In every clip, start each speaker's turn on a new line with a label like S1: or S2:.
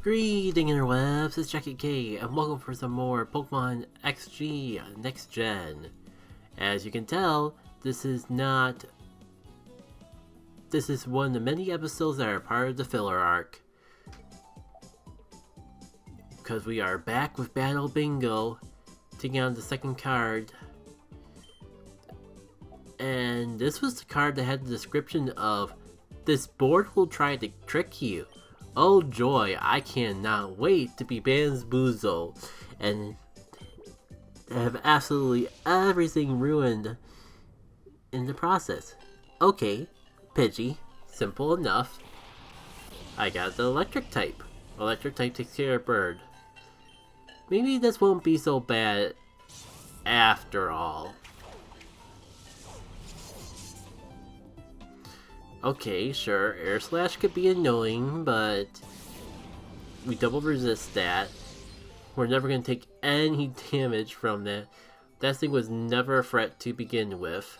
S1: Greetings interwebs, it's Jacket K, and welcome for some more Pokemon XG Next Gen. As you can tell, this is one of the many episodes that are part of the filler arc. Because we are back with Battle Bingo, taking on the second card. And this was the card that had the description of, "This board will try to trick you." Oh joy, I cannot wait to be bamboozled and have absolutely everything ruined in the process. Okay, Pidgey, simple enough. I got the electric type. Electric type takes care of bird. Maybe this won't be so bad after all. Okay, sure, Air Slash could be annoying, but we double resist that. We're never going to take any damage from that. That thing was never a threat to begin with.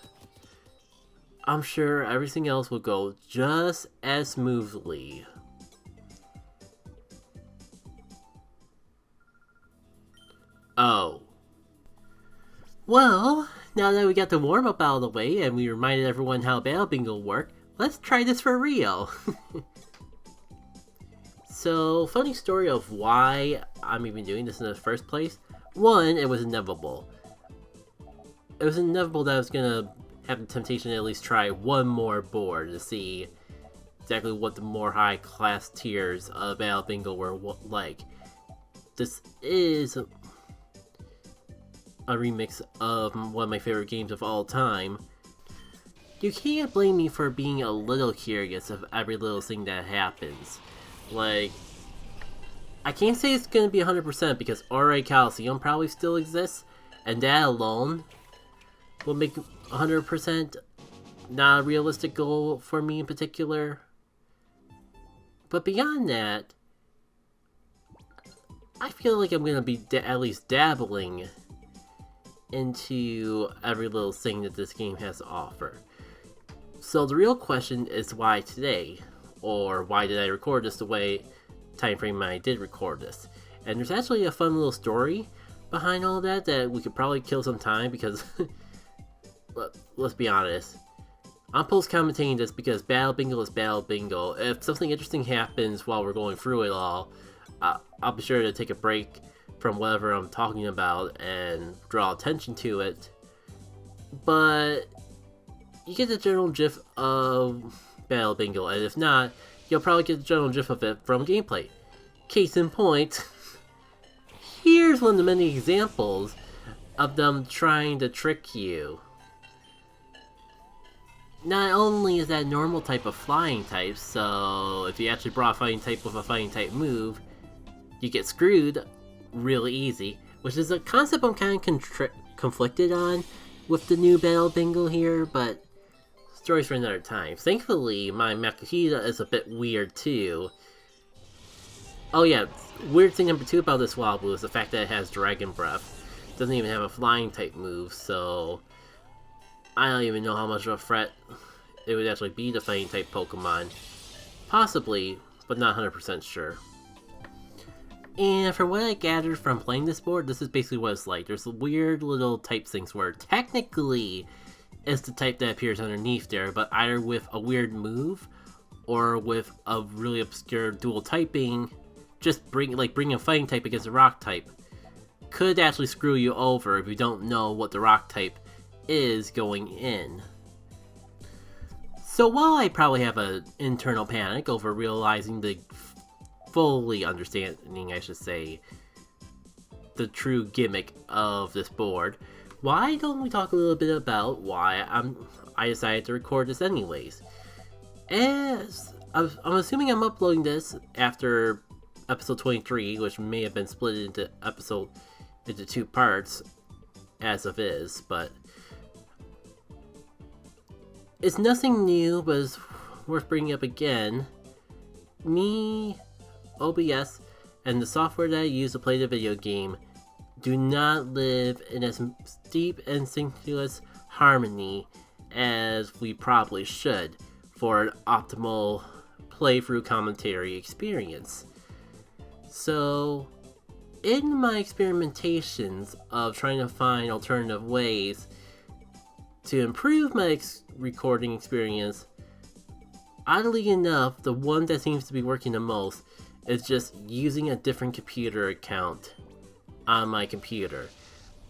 S1: I'm sure everything else will go just as smoothly. Oh. Well, now that we got the warm-up out of the way and we reminded everyone how Battle Bingo worked, let's try this for real. So, funny story of why I'm even doing this in the first place. One, it was inevitable. It was inevitable that I was gonna have the temptation to at least try one more board to see exactly what the more high class tiers of Battle Bingo were like. This is a remix of one of my favorite games of all time. You can't blame me for being a little curious of every little thing that happens. Like, I can't say it's gonna be 100% because RA Coliseum probably still exists, and that alone will make 100% not a realistic goal for me in particular. But beyond that, I feel like I'm gonna be at least dabbling into every little thing that this game has to offer. So the real question is why today? Or why did I record this the time frame I did record this? And there's actually a fun little story behind all that we could probably kill some time because let's be honest, I'm post-commentating this because Battle Bingo is Battle Bingo. If something interesting happens while we're going through it all, I'll be sure to take a break from whatever I'm talking about and draw attention to it. But you get the general gist of Battle Bingo, and if not, you'll probably get the general gist of it from gameplay. Case in point, here's one of the many examples of them trying to trick you. Not only is that normal type of flying type, so if you actually brought a fighting type with a fighting type move, you get screwed really easy, which is a concept I'm kind of conflicted on with the new Battle Bingo here, but stories for another time. Thankfully, my Makuhita is a bit weird too. Oh yeah, weird thing number 2 about this Wobble is the fact that it has Dragon Breath. It doesn't even have a flying type move, so I don't even know how much of a threat it would actually be to fighting type Pokemon. Possibly, but not 100% sure. And from what I gathered from playing this board, this is basically what it's like. There's weird little type things where technically it's the type that appears underneath there, but either with a weird move or with a really obscure dual typing, just bring a fighting type against a rock type could actually screw you over if you don't know what the rock type is going in. So while I probably have an internal panic over realizing fully understanding, I should say, the true gimmick of this board, why don't we talk a little bit about why I decided to record this anyways? As I'm assuming I'm uploading this after episode 23, which may have been split into 2 parts as of is, but it's nothing new, but it's worth bringing up again. Me, OBS, and the software that I use to play the video game do not live in as deep and synchronous harmony as we probably should for an optimal playthrough commentary experience. So, in my experimentations of trying to find alternative ways to improve my recording experience, oddly enough, the one that seems to be working the most is just using a different computer account on my computer.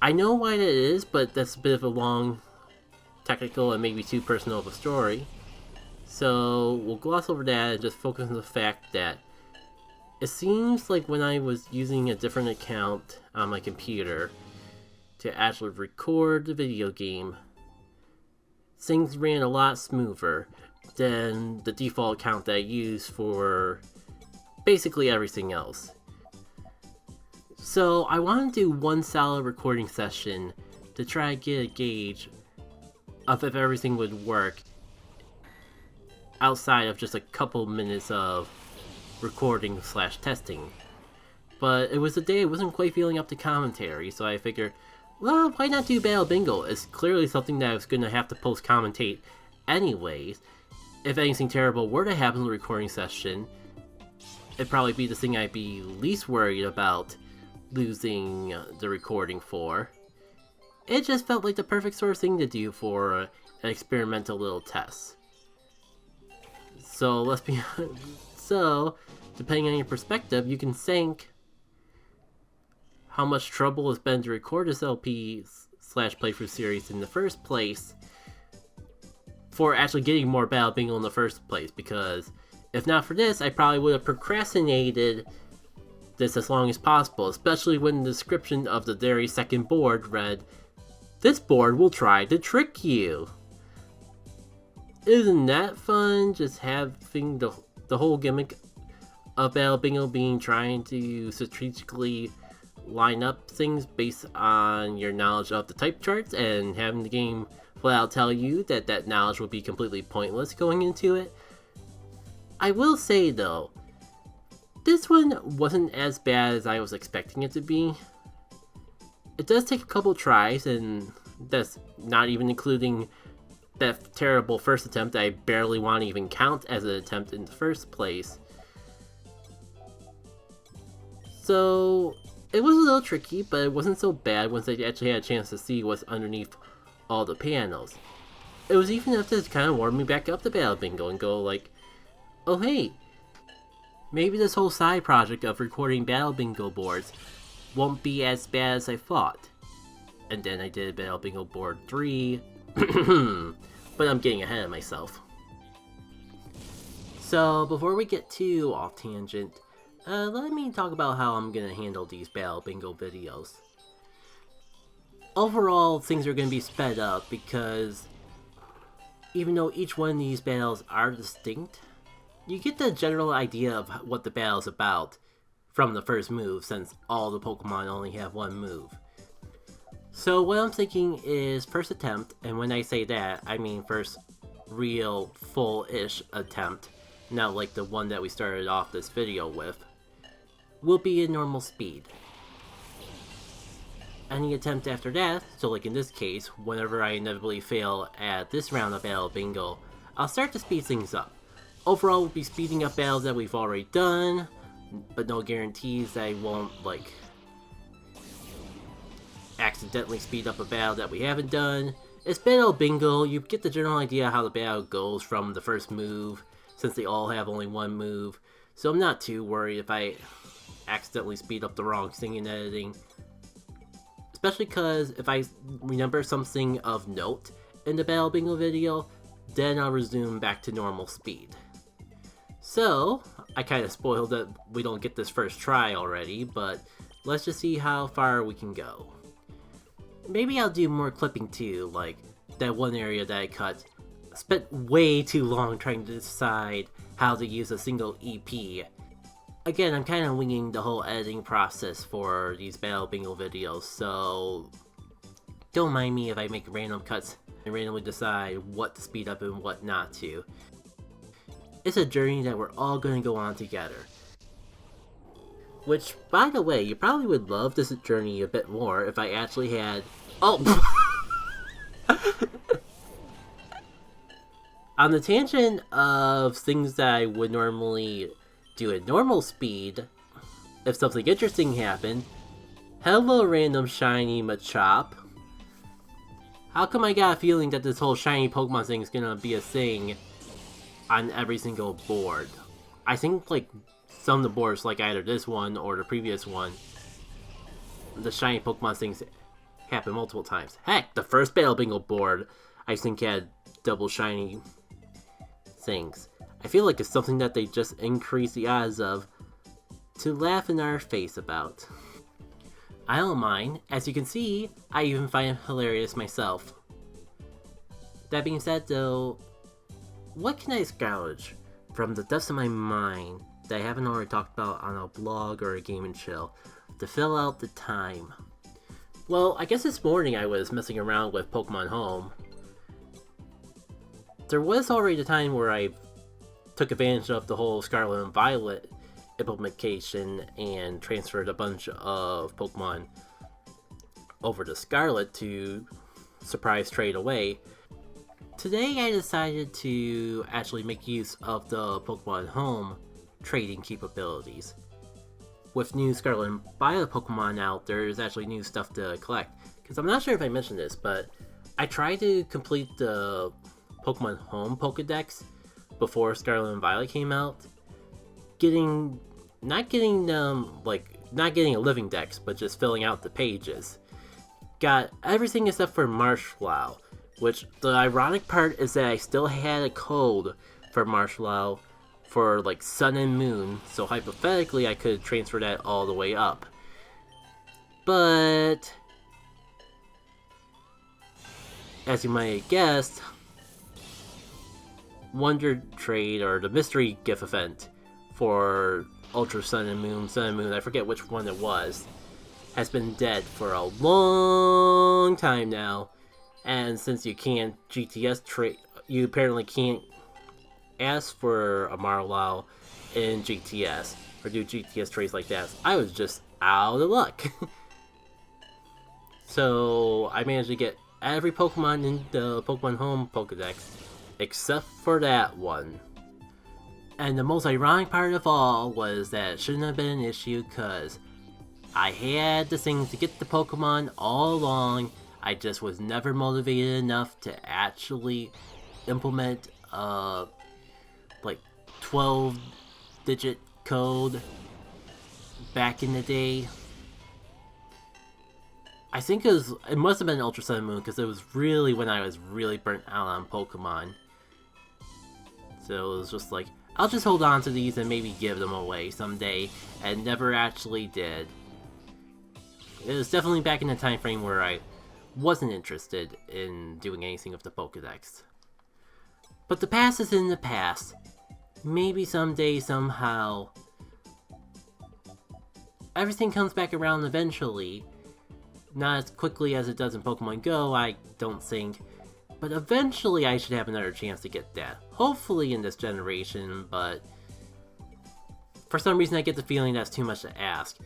S1: I know why that is, but that's a bit of a long, technical, and maybe too personal of a story. So we'll gloss over that and just focus on the fact that it seems like when I was using a different account on my computer to actually record the video game, things ran a lot smoother than the default account that I use for basically everything else. So I want to do one solid recording session to try to get a gauge of if everything would work outside of just a couple minutes of recording / testing. But it was a day I wasn't quite feeling up to commentary, so I figured, well, why not do Battle Bingo? It's clearly something that I was going to have to post-commentate anyways. If anything terrible were to happen in the recording session, it'd probably be the thing I'd be least worried about losing the recording for. It just felt like the perfect sort of thing to do for an experimental little test. So let's be so, depending on your perspective, you can thank how much trouble it's been to record this LP / playthrough series in the first place for actually getting more Battle Bingo in the first place, because if not for this, I probably would have procrastinated this as long as possible, especially when the description of the very second board read, "This board will try to trick you." Isn't that fun? Just having the whole gimmick of Battle Bingo being trying to strategically line up things based on your knowledge of the type charts, and having the game flat out tell you that that knowledge will be completely pointless going into it. I will say though, this one wasn't as bad as I was expecting it to be. It does take a couple tries, and that's not even including that terrible first attempt that I barely want to even count as an attempt in the first place. So it was a little tricky, but it wasn't so bad once I actually had a chance to see what's underneath all the panels. It was even enough to kind of warm me back up to Battle Bingo and go like, oh hey, maybe this whole side project of recording Battle Bingo boards won't be as bad as I thought. And then I did Battle Bingo board 3, but I'm getting ahead of myself. So before we get too off tangent, let me talk about how I'm going to handle these Battle Bingo videos. Overall, things are going to be sped up because even though each one of these battles are distinct, you get the general idea of what the battle's about from the first move, since all the Pokemon only have one move. So what I'm thinking is first attempt, and when I say that, I mean first real full-ish attempt, not like the one that we started off this video with, will be in normal speed. Any attempt after that, so like in this case, whenever I inevitably fail at this round of Battle Bingo, I'll start to speed things up. Overall, we'll be speeding up battles that we've already done, but no guarantees that I won't, like, accidentally speed up a battle that we haven't done. It's Battle Bingo, you get the general idea how the battle goes from the first move, since they all have only one move, so I'm not too worried if I accidentally speed up the wrong thing in editing. Especially because if I remember something of note in the Battle Bingo video, then I'll resume back to normal speed. So, I kind of spoiled that we don't get this first try already, but let's just see how far we can go. Maybe I'll do more clipping too, like that one area that I cut. Spent way too long trying to decide how to use a single EP. Again, I'm kind of winging the whole editing process for these Battle Bingo videos, so don't mind me if I make random cuts and randomly decide what to speed up and what not to. It's a journey that we're all going to go on together. Which, by the way, you probably would love this journey a bit more if I actually had... Oh! On the tangent of things that I would normally do at normal speed, if something interesting happened. Hello, random shiny Machop. How come I got a feeling that this whole shiny Pokemon thing is gonna be a thing on every single board? I think, like, some of the boards, like either this one or the previous one, the shiny Pokemon things happen multiple times. Heck, the first Battle Bingo board, I think, had double shiny things. I feel like it's something that they just increase the odds of to laugh in our face about. I don't mind. As you can see, I even find it hilarious myself. That being said though, what can I salvage from the depths of my mind that I haven't already talked about on a blog or a Game and Chill to fill out the time? Well, I guess this morning I was messing around with Pokemon Home. There was already a time where I took advantage of the whole Scarlet and Violet implementation and transferred a bunch of Pokemon over to Scarlet to surprise trade away. Today I decided to actually make use of the Pokemon Home trading capabilities. With new Scarlet and Violet Pokemon out, there's actually new stuff to collect. Because I'm not sure if I mentioned this, but I tried to complete the Pokemon Home Pokedex before Scarlet and Violet came out. Not getting a living dex, but just filling out the pages. Got everything except for Marshmallow, which the ironic part is that I still had a code for Marshmallow for like Sun and Moon, so hypothetically I could transfer that all the way up. But as you might have guessed, Wonder Trade, or the mystery gift event for Ultra Sun and Moon, I forget which one it was, has been dead for a long time now. And since you can't GTS trade, you apparently can't ask for a Marlowe in GTS, or do GTS trades like that. I was just out of luck. So I managed to get every Pokemon in the Pokemon Home Pokedex, except for that one. And the most ironic part of all was that it shouldn't have been an issue, because I had the things to get the Pokemon all along. I just was never motivated enough to actually implement like 12-digit code back in the day. I think it must have been Ultra Sun and Moon, because it was really when I was really burnt out on Pokemon. So it was just like, I'll just hold on to these and maybe give them away someday, and never actually did. It was definitely back in the time frame where I wasn't interested in doing anything with the Pokedex. But the past is in the past. Maybe someday, somehow, everything comes back around eventually. Not as quickly as it does in Pokemon Go, I don't think. But eventually I should have another chance to get that. Hopefully in this generation, but for some reason I get the feeling that's too much to ask.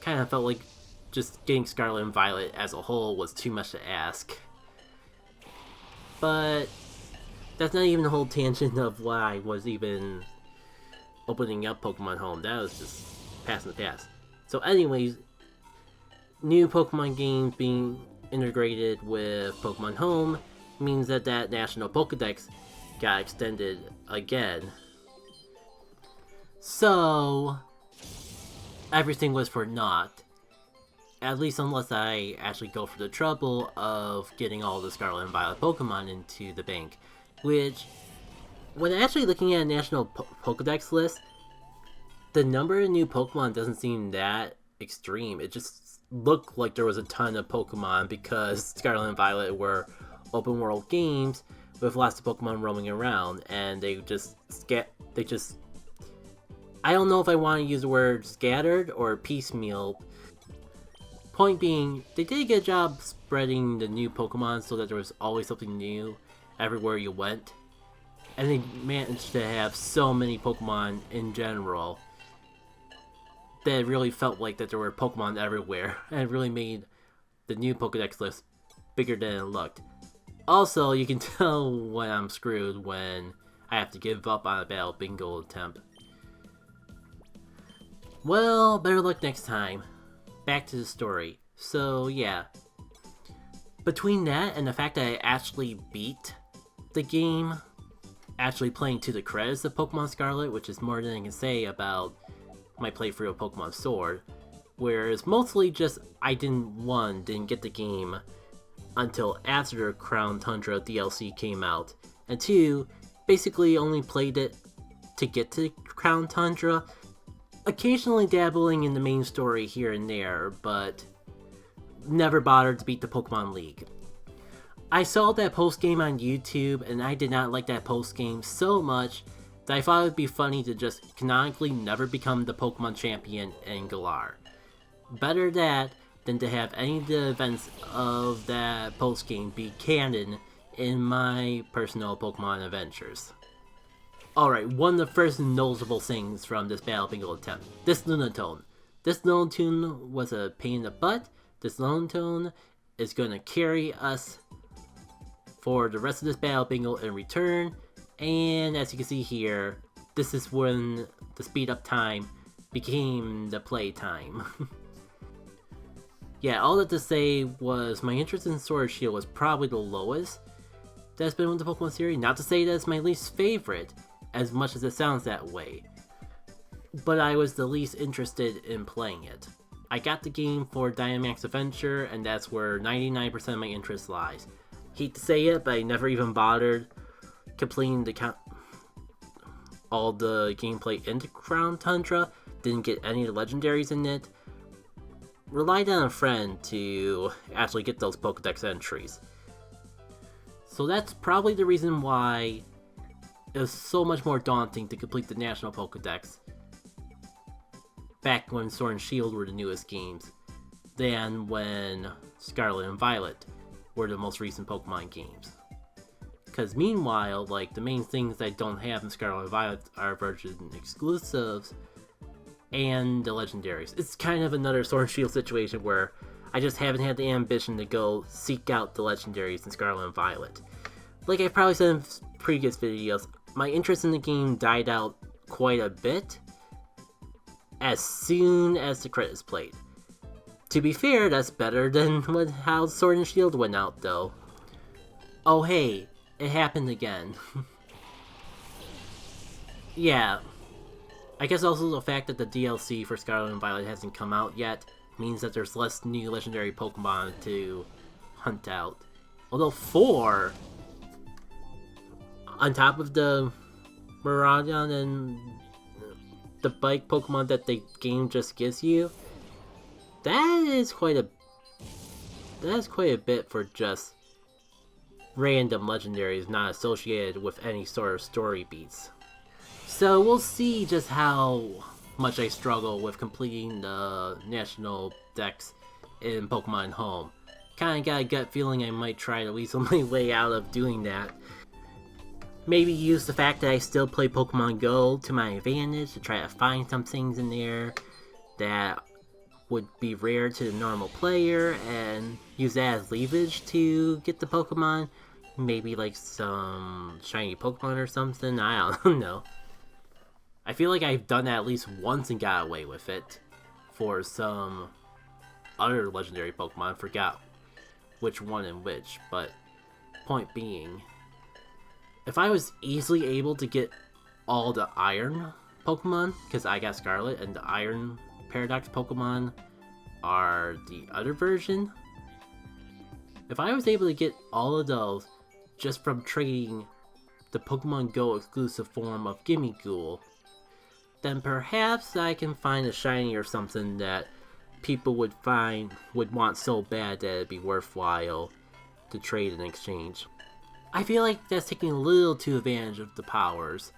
S1: Kind of felt like just getting Scarlet and Violet as a whole was too much to ask. But that's not even the whole tangent of why I was even opening up Pokemon Home. That was just past in the past. So anyways, new Pokemon games being integrated with Pokemon Home means that National Pokedex got extended again. So everything was for naught. At least unless I actually go for the trouble of getting all the Scarlet and Violet Pokemon into the bank. Which, when actually looking at a National Pokedex list, the number of new Pokemon doesn't seem that extreme. It just looked like there was a ton of Pokemon because Scarlet and Violet were open world games with lots of Pokemon roaming around, and they just I don't know if I want to use the word scattered or piecemeal. Point being, they did a good job spreading the new Pokemon so that there was always something new everywhere you went. And they managed to have so many Pokemon in general that it really felt like that there were Pokemon everywhere. And it really made the new Pokedex list bigger than it looked. Also, you can tell when I'm screwed when I have to give up on a Battle Bingo attempt. Well, better luck next time. Back to the story. So yeah, between that and the fact that I actually beat the game, actually playing to the credits of Pokemon Scarlet, which is more than I can say about my playthrough of Pokemon Sword, whereas mostly just I didn't get the game until after Crown Tundra DLC came out, and 2, basically only played it to get to Crown Tundra, occasionally dabbling in the main story here and there, but never bothered to beat the Pokemon League. I saw that post-game on YouTube, and I did not like that post-game so much that I thought it would be funny to just canonically never become the Pokemon champion in Galar. Better that than to have any of the events of that post-game be canon in my personal Pokemon adventures. Alright, one of the first noticeable things from this Battle Bingo attempt, this Lunatone. This Lunatone was a pain in the butt. This Lunatone is going to carry us for the rest of this Battle Bingo in return, and as you can see here, this is when the speed up time became the play time. Yeah, all that to say was my interest in Sword Shield was probably the lowest that's been with the Pokemon series. Not to say that it's my least favorite, as much as it sounds that way, but I was the least interested in playing it. I got the game for Dynamax Adventure, and that's where 99% of my interest lies. Hate to say it, but I never even bothered completing all the gameplay into Crown Tundra. Didn't get any of the legendaries in it. Relied on a friend to actually get those Pokedex entries. So that's probably the reason why it was so much more daunting to complete the National Pokedex back when Sword and Shield were the newest games than when Scarlet and Violet were the most recent Pokemon games. Because meanwhile, like, the main things I don't have in Scarlet and Violet are version exclusives and the legendaries. It's kind of another Sword and Shield situation where I just haven't had the ambition to go seek out the legendaries in Scarlet and Violet. Like I probably said in previous videos, my interest in the game died out quite a bit as soon as the credits played. To be fair, that's better than how Sword and Shield went out though. Oh hey, it happened again. Yeah, I guess also the fact that the DLC for Scarlet and Violet hasn't come out yet means that there's less new legendary Pokemon to hunt out. Although 4, on top of the Miraidon and the bike Pokemon that the game just gives you, that is quite a bit for just random legendaries not associated with any sort of story beats. So we'll see just how much I struggle with completing the National Dex in Pokemon Home. Kinda got a gut feeling I might try to weasel my way out of doing that. Maybe use the fact that I still play Pokemon Go to my advantage to try to find some things in there that would be rare to the normal player and use that as leverage to get the Pokemon. Maybe like some shiny Pokemon or something, I don't know. I feel like I've done that at least once and got away with it for some other legendary Pokemon. Forgot which one and which, but point being, if I was easily able to get all the Iron Pokemon, because I got Scarlet and the Iron Paradox Pokemon are the other version, if I was able to get all of those just from trading the Pokemon Go exclusive form of Gamecube, then perhaps I can find a shiny or something that people would want so bad that it'd be worthwhile to trade in exchange. I feel like that's taking a little too advantage of the powers,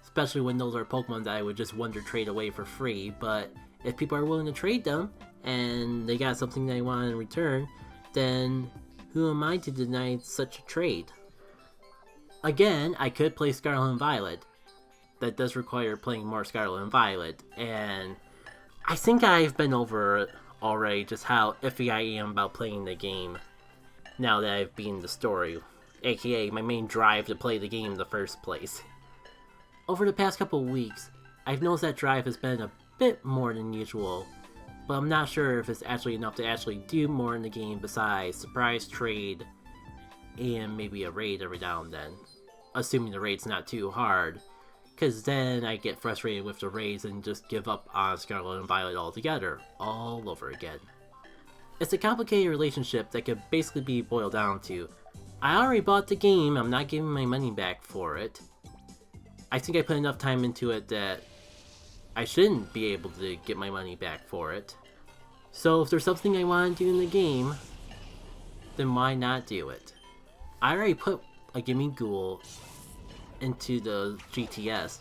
S1: especially when those are Pokemon that I would just wonder trade away for free, but if people are willing to trade them, and they got something they want in return, then who am I to deny such a trade? Again, I could play Scarlet and Violet. That does require playing more Scarlet and Violet, and I think I've been over already just how iffy I am about playing the game now that I've beaten the story, aka my main drive to play the game in the first place. Over the past couple of weeks, I've noticed that drive has been a bit more than usual, but I'm not sure if it's actually enough to actually do more in the game besides surprise trade and maybe a raid every now and then. Assuming the raid's not too hard, because then I get frustrated with the raids and just give up on Scarlet and Violet altogether, all over again. It's a complicated relationship that could basically be boiled down to, I already bought the game, I'm not giving my money back for it. I think I put enough time into it that I shouldn't be able to get my money back for it. So if there's something I want to do in the game, then why not do it? I already put a Gimme Ghoul into the GTS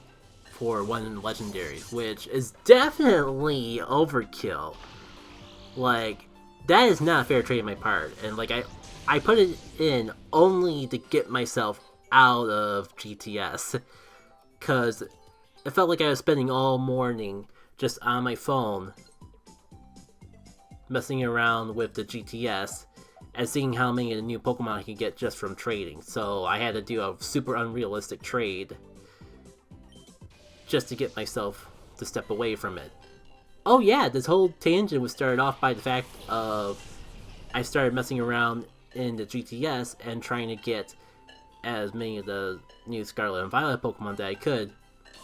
S1: for one of the legendaries, which is definitely overkill. Like, that is not fair trade on my part, and like I put it in only to get myself out of GTS, cause it felt like I was spending all morning just on my phone messing around with the GTS and seeing how many of the new Pokemon I could get just from trading. So I had to do a super unrealistic trade just to get myself to step away from it. Oh yeah, this whole tangent was started off by the fact of I started messing around in the GTS and trying to get as many of the new Scarlet and Violet Pokemon that I could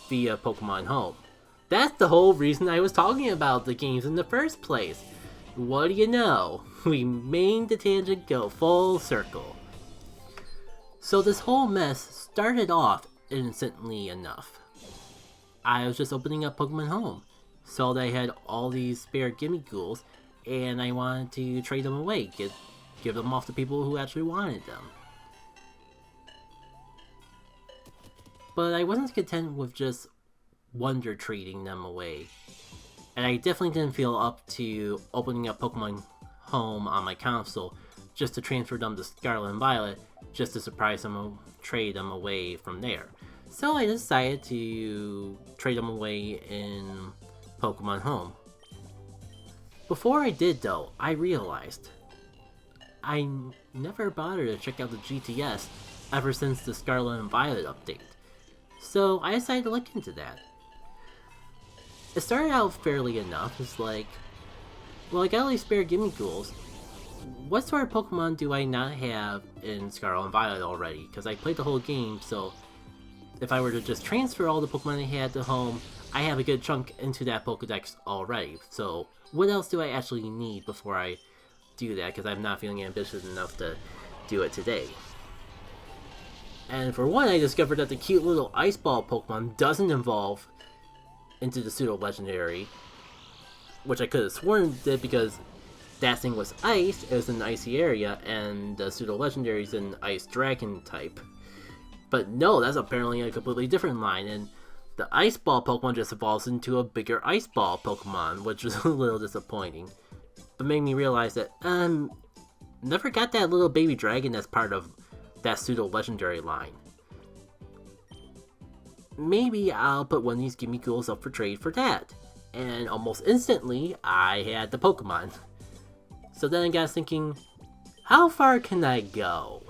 S1: via Pokemon Home. That's the whole reason I was talking about the games in the first place. What do you know? We made the tangent go full circle. So this whole mess started off innocently enough. I was just opening up Pokemon Home, saw that I had all these spare Gimme Ghouls, and I wanted to trade them away, give them off to people who actually wanted them. But I wasn't content with just wonder trading them away. And I definitely didn't feel up to opening up Pokemon Home on my console just to transfer them to Scarlet and Violet, just to surprise them and trade them away from there. So I decided to trade them away in Pokemon Home. Before I did though, I realized I never bothered to check out the GTS ever since the Scarlet and Violet update. So I decided to look into that. It started out fairly enough. It's like, well, I got all these spare Gimme Ghouls. What sort of Pokemon do I not have in Scarlet and Violet already? Because I played the whole game, so if I were to just transfer all the Pokemon I had to home, I have a good chunk into that Pokedex already. So what else do I actually need before I do that? Because I'm not feeling ambitious enough to do it today. And for one, I discovered that the cute little Ice Ball Pokemon doesn't evolve into the Pseudo-Legendary, which I could have sworn did because that thing was ice, it was in an icy area, and the Pseudo-Legendary is an Ice Dragon type. But no, that's apparently a completely different line, and the Ice Ball Pokemon just evolves into a bigger Ice Ball Pokemon, which was a little disappointing. But made me realize that, never got that little baby dragon as part of that Pseudo-Legendary line. Maybe I'll put one of these Gimme Ghouls up for trade for that. And almost instantly, I had the Pokemon. So then I got thinking, how far can I go?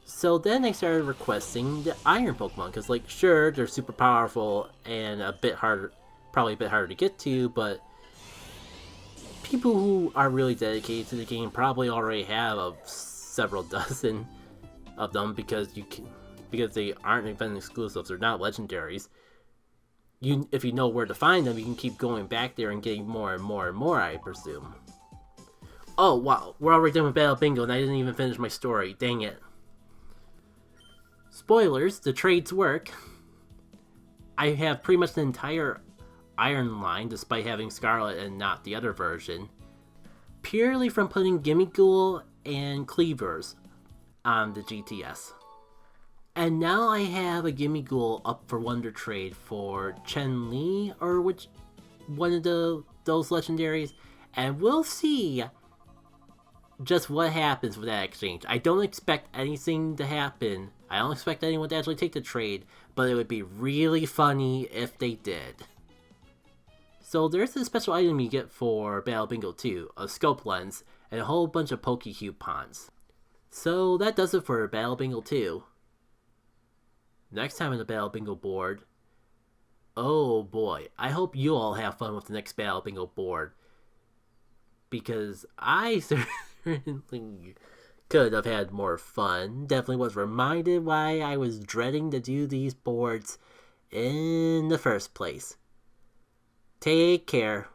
S1: So then I started requesting the Iron Pokemon, because like, sure, they're super powerful and a bit harder, probably a bit harder to get to, but people who are really dedicated to the game probably already have several dozen of them because they aren't event exclusives, they're not legendaries. If you know where to find them, you can keep going back there and getting more and more and more, I presume. Oh wow, we're already done with Battle Bingo and I didn't even finish my story, dang it. Spoilers, the trades work. I have pretty much the entire Iron line, despite having Scarlet and not the other version, purely from putting Gimme Ghoul and Cleavers on the GTS. And now I have a Gimme Ghoul up for Wonder Trade for Chen Li, or which one of those legendaries, and we'll see just what happens with that exchange. I don't expect anything to happen. I don't expect anyone to actually take the trade, but it would be really funny if they did. So there's a special item you get for Battle Bingo 2, a scope lens, and a whole bunch of Pokécube pawns. So that does it for Battle Bingo 2. Next time on the Battle Bingo board, Oh boy, I hope you all have fun with the next Battle Bingo board. Because I certainly could have had more fun. Definitely was reminded why I was dreading to do these boards in the first place. Take care.